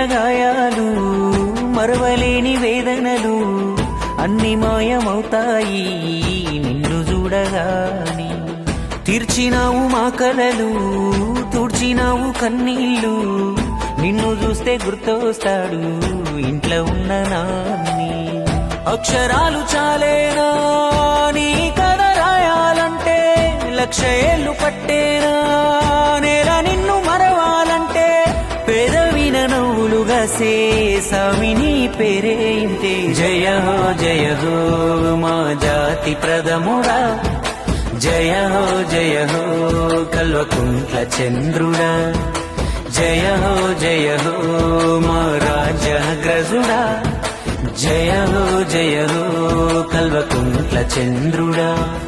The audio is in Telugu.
గాయాలు మరవలేని వేదనలు అన్ని మాయమవుతాయి నిన్ను చూడగాని. తీర్చినావు మా కలలు తుడిచినావు కన్నీళ్ళు నిన్ను చూస్తే గుర్తొస్తాడు ఇంట్లో ఉన్న నాన్ని. అక్షరాలు చాలేనా నీ కథ రాయాలంటే లక్ష ఏళ్ళు పట్టేనా నేల నిన్ను మరవాలంటే. పేదవిన నవ్వులుగా సేసామి నీ పేరే ఇంతే. జయ హో మా జాతి ప్రథముడా జయ హో కల్వకుంట్ల చంద్రుడా. జయ హో మా రాజగ్రజుడా. జయ హో కల్వకుంట్ల చంద్రుడా.